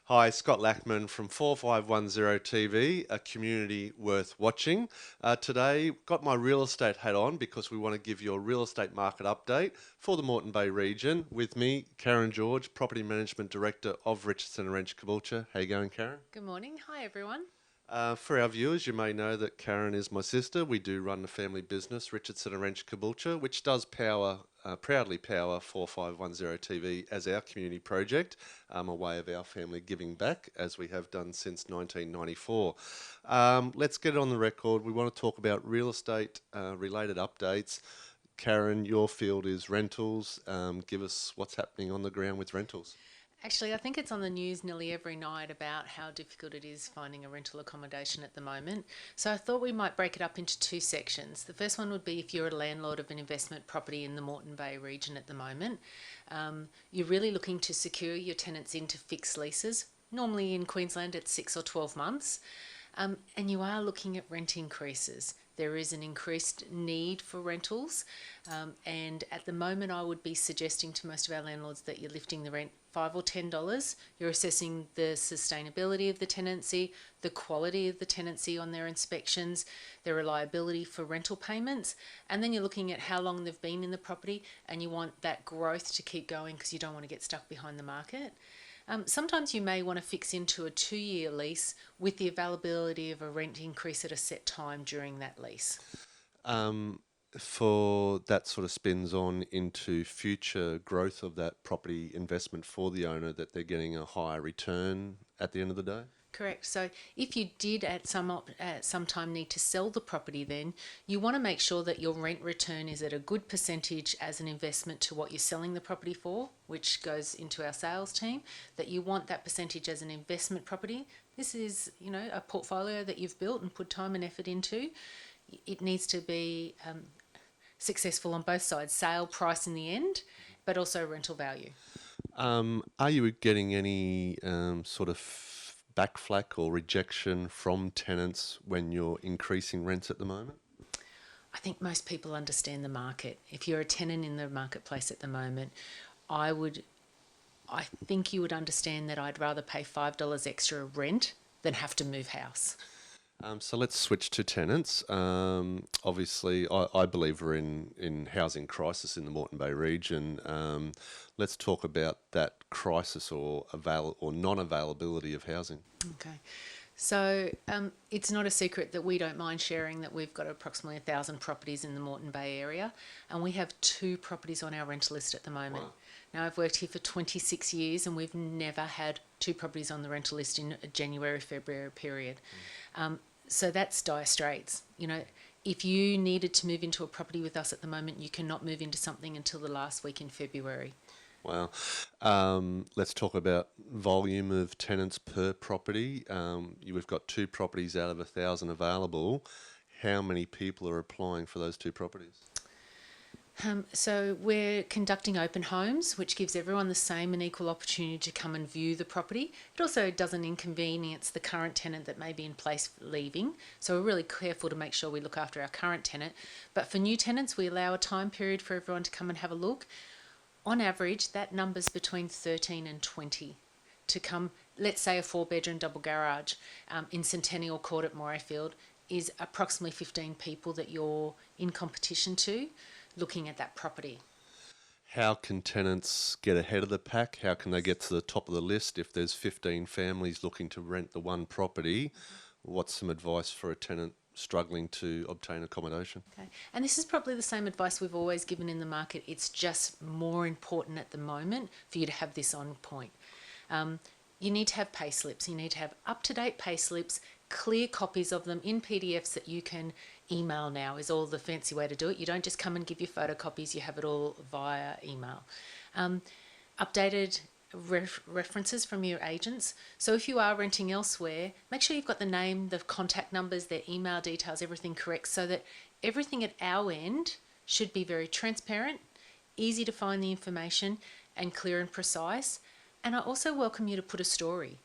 Hi, Scott Lackman from 4510 TV, a community worth watching. Today, got my real estate hat on because we want to give you a real estate market update for the Moreton Bay region. With me, Karen George, Property Management Director of Richardson&Wrench, Caboolture. How you going, Karen? Good morning. Hi, everyone. For our viewers, you may know that Karen is my sister. We do run the family business, Richardson&Wrench Caboolture, which does proudly power 4510 TV as our community project, a way of our family giving back, as we have done since 1994. Let's get it on the record. We want to talk about real estate related updates. Karen, your field is rentals. Give us what's happening on the ground with rentals. Actually, I think it's on the news nearly every night about how difficult it is finding a rental accommodation at the moment. So I thought we might break it up into two sections. The first one would be if you're a landlord of an investment property in the Moreton Bay region at the moment. You're really looking to secure your tenants into fixed leases. Normally in Queensland, it's 6 or 12 months. And you are looking at rent increases. There is an increased need for rentals, and at the moment, I would be suggesting to most of our landlords that you're lifting the rent $5 or $10. You're assessing the sustainability of the tenancy, the quality of the tenancy on their inspections, their reliability for rental payments, and then you're looking at how long they've been in the property, and you want that growth to keep going because you don't want to get stuck behind the market. Sometimes you may want to fix into a 2-year lease with the availability of a rent increase at a set time during that lease. Um, for that sort of spins on into future growth of that property investment for the owner, that they're getting a higher return at the end of the day? Correct. So if you did at some time need to sell the property, then you want to make sure that your rent return is at a good percentage as an investment to what you're selling the property for, which goes into our sales team, that you want that percentage as an investment property. This is, a portfolio that you've built and put time and effort into. It needs to be successful on both sides, sale price in the end, but also rental value. Are you getting any sort of backflack or rejection from tenants when you're increasing rents at the moment? I think most people understand the market. If you're a tenant in the marketplace at the moment, I would I think you would understand that I'd rather pay $5 extra rent than have to move house. So let's switch to tenants. Obviously, I believe we're in housing crisis in the Moreton Bay region. Let's talk about that crisis or non-availability of housing. Okay. So it's not a secret that we don't mind sharing that we've got approximately 1,000 properties in the Moreton Bay area, and we have 2 properties on our rental list at the moment. Wow. Now, I've worked here for 26 years and we've never had 2 properties on the rental list in a January, February period. So that's dire straits. If you needed to move into a property with us at the moment, you cannot move into something until the last week in February. Wow. Let's talk about volume of tenants per property. We've got 2 properties out of 1,000 available. How many people are applying for those 2 properties? So we're conducting open homes, which gives everyone the same and equal opportunity to come and view the property. It also doesn't inconvenience the current tenant that may be in place leaving. So we're really careful to make sure we look after our current tenant. But for new tenants, we allow a time period for everyone to come and have a look. On average, that number's between 13 and 20 to come. Let's say a 4-bedroom double garage in Centennial Court at Morayfield is approximately 15 people that you're in competition to looking at that property. How can tenants get ahead of the pack? How can they get to the top of the list if there's 15 families looking to rent the one property? What's some advice for a tenant struggling to obtain accommodation? Okay. And this is probably the same advice we've always given in the market. It's just more important at the moment for you to have this on point. You need to have pay slips. You need to have up-to-date pay slips, clear copies of them in PDFs that you can email now is all the fancy way to do it. You don't just come and give your photocopies, you have it all via email. Updated references from your agents. So if you are renting elsewhere, make sure you've got the name, the contact numbers, their email details, everything correct so that everything at our end should be very transparent, easy to find the information and clear and precise. And I also welcome you to put a story.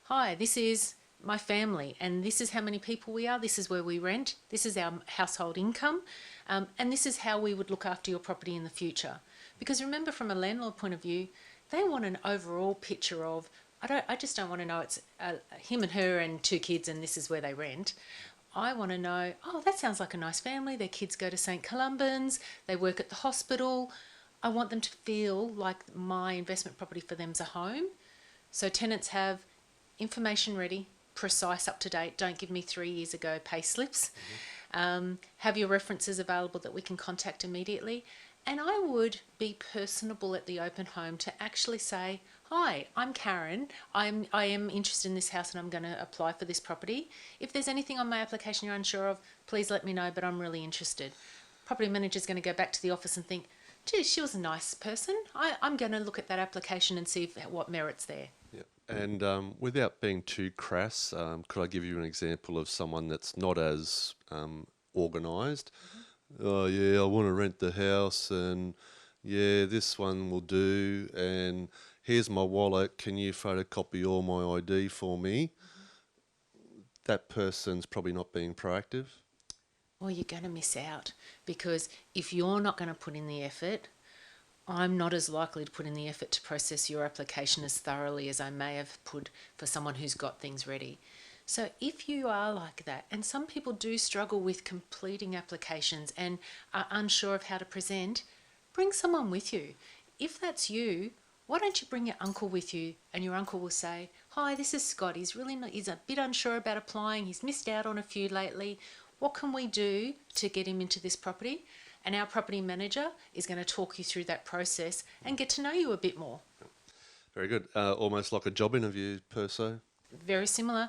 Hi, this is my family and this is how many people we are, this is where we rent, this is our household income, and this is how we would look after your property in the future. Because remember, from a landlord point of view, they want an overall picture of I just don't want to know it's him and her and 2 kids and this is where they rent. I want to know, oh, that sounds like a nice family. Their kids go to St. Columban's, they work at the hospital. I want them to feel like my investment property for them's a home. So tenants have information ready, precise, up to date. Don't give me 3 years ago pay slips. Have your references available that we can contact immediately. And I would be personable at the open home to actually say, hi, I'm Karen. I am interested in this house and I'm going to apply for this property. If there's anything on my application you're unsure of, please let me know, but I'm really interested. Property manager's going to go back to the office and think, gee, she was a nice person. I'm going to look at that application and see what merit's there. Yeah. And without being too crass, could I give you an example of someone that's not as organised? Oh, yeah, I want to rent the house, and yeah, this one will do, and here's my wallet. Can you photocopy all my ID for me? That person's probably not being proactive. Well, you're going to miss out because if you're not going to put in the effort, I'm not as likely to put in the effort to process your application as thoroughly as I may have put for someone who's got things ready. So if you are like that, and some people do struggle with completing applications and are unsure of how to present, bring someone with you. If that's you, why don't you bring your uncle with you, and your uncle will say, hi, this is Scott. He's a bit unsure about applying. He's missed out on a few lately. What can we do to get him into this property? And our property manager is going to talk you through that process and get to know you a bit more. Very good. Almost like a job interview per se. Very similar.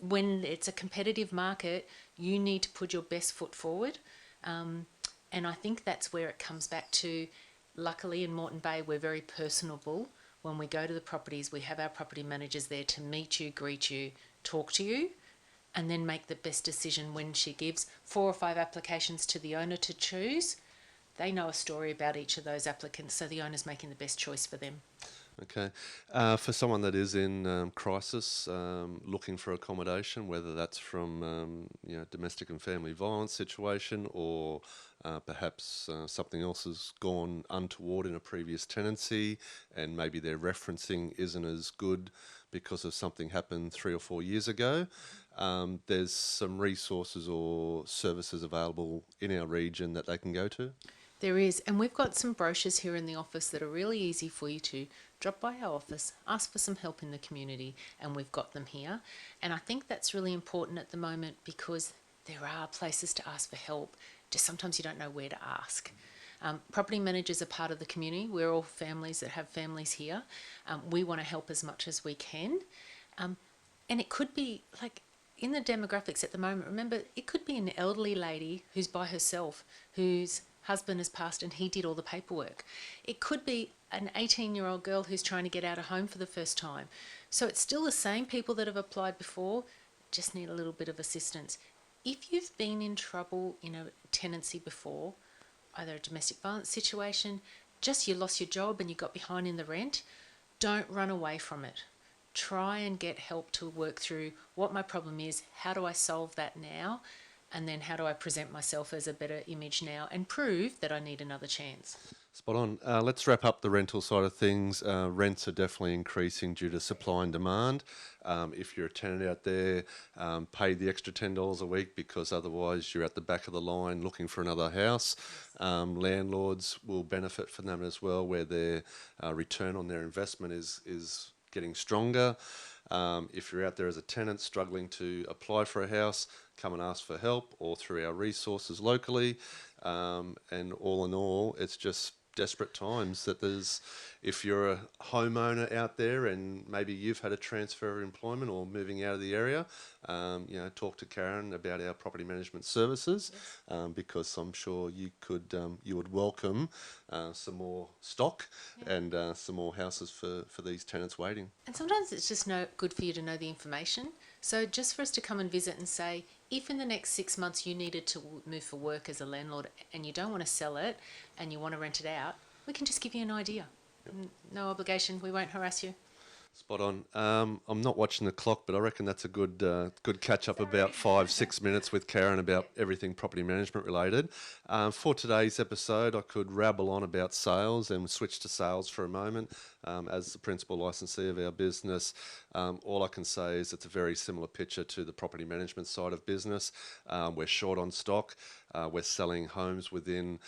When it's a competitive market, you need to put your best foot forward. And I think that's where it comes back to, luckily in Moreton Bay, we're very personable. When we go to the properties, we have our property managers there to meet you, greet you, talk to you, and then make the best decision. When she gives 4 or 5 applications to the owner to choose, they know a story about each of those applicants, so the owner's making the best choice for them. Okay. For someone that is in crisis, looking for accommodation, whether that's from domestic and family violence situation, or perhaps something else has gone untoward in a previous tenancy, and maybe their referencing isn't as good because of something happened 3 or 4 years ago. There's some resources or services available in our region that they can go to. There is, and we've got some brochures here in the office that are really easy for you to drop by our office, ask for some help in the community, and we've got them here. And I think that's really important at the moment because there are places to ask for help, just sometimes you don't know where to ask. Property managers are part of the community. We're all families that have families here. We want to help as much as we can. And it could be like in the demographics at the moment, remember, it could be an elderly lady who's by herself, whose husband has passed and he did all the paperwork. It could be an 18-year-old girl who's trying to get out of home for the first time. So it's still the same people that have applied before, just need a little bit of assistance. If you've been in trouble in a tenancy before, either a domestic violence situation, just you lost your job and you got behind in the rent, don't run away from it. Try and get help to work through what my problem is, how do I solve that now, and then how do I present myself as a better image now and prove that I need another chance. Spot on. Let's wrap up the rental side of things. Rents are definitely increasing due to supply and demand. If you're a tenant out there, pay the extra $10 a week because otherwise you're at the back of the line looking for another house. Landlords will benefit from that as well, where their return on their investment is getting stronger. If you're out there as a tenant struggling to apply for a house, come and ask for help or through our resources locally. And all in all, it's just desperate times that if you're a homeowner out there and maybe you've had a transfer of employment or moving out of the area, talk to Karen about our property management services, because I'm sure you would welcome some more stock and some more houses for these tenants waiting. And sometimes it's just good for you to know the information. So just for us to come and visit and say, if in the next 6 months you needed to move for work as a landlord and you don't want to sell it and you want to rent it out, we can just give you an idea. No obligation, we won't harass you. Spot on. I'm not watching the clock, but I reckon that's a good catch up. Sorry. About 5 6 minutes with Karen about Yeah. everything property management related. For today's episode, I could rabble on about sales and switch to sales for a moment. As the principal licensee of our business, all I can say is it's a very similar picture to the property management side of business. We're short on stock. We're selling homes within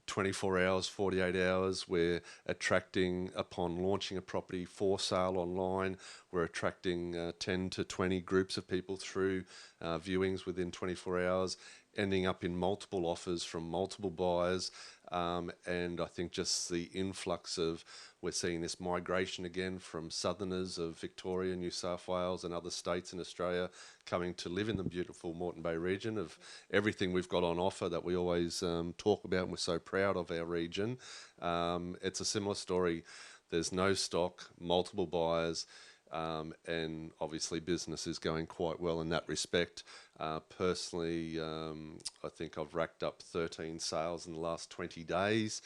24 hours, 48 hours. We're attracting, upon launching a property for sale online, we're attracting 10 to 20 groups of people through viewings within 24 hours, ending up in multiple offers from multiple buyers. And I think just the influx of, we're seeing this migration again from southerners of Victoria, New South Wales, and other states in Australia coming to live in the beautiful Moreton Bay region, of everything we've got on offer that we always talk about, and we're so proud of our region. It's a similar story. There's no stock, multiple buyers, and obviously business is going quite well in that respect. Personally, I think I've racked up 13 sales in the last 20 days.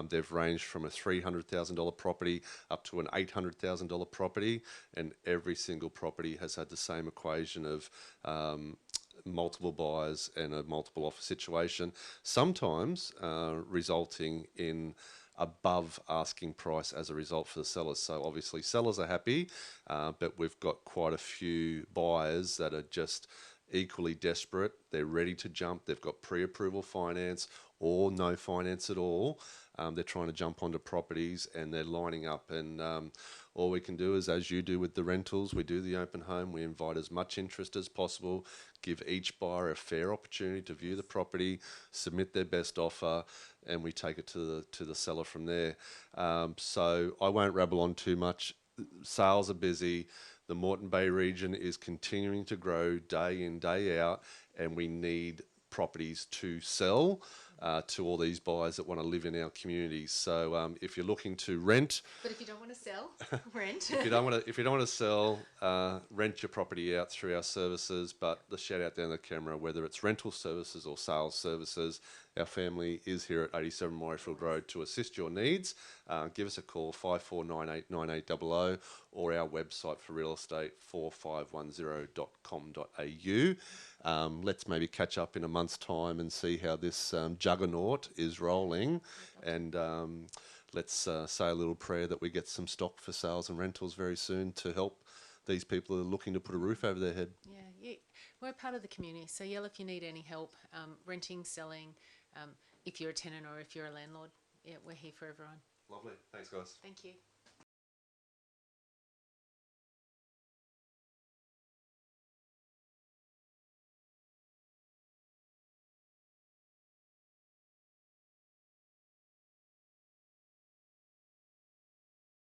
They've ranged from a $300,000 property up to an $800,000 property, and every single property has had the same equation of multiple buyers and a multiple offer situation, sometimes resulting in above asking price as a result for the sellers. So obviously sellers are happy, but we've got quite a few buyers that are just equally desperate. They're ready to jump. They've got pre-approval finance or no finance at all. They're trying to jump onto properties and they're lining up, and all we can do is, as you do with the rentals, we do the open home. We invite as much interest as possible, give each buyer a fair opportunity to view the property, submit their best offer, and we take it to the seller from there. So I won't rabble on too much. Sales are busy. The Moreton Bay region is continuing to grow day in, day out, and we need properties to sell to all these buyers that want to live in our communities. So if you're looking to rent, But if you don't want to sell, rent. if you don't want to sell, rent your property out through our services. But the shout out down the camera, whether it's rental services or sales services, our family is here at 87 Morayfield Road to assist your needs. Give us a call, 54989800, or our website for real estate, 4510.com.au. Let's maybe catch up in a month's time and see how this juggernaut is rolling, and let's say a little prayer that we get some stock for sales and rentals very soon to help these people who are looking to put a roof over their head. Yeah, we're part of the community. So, yeah, if you need any help, renting, selling, if you're a tenant or if you're a landlord, yeah, we're here for everyone. Lovely. Thanks, guys. Thank you.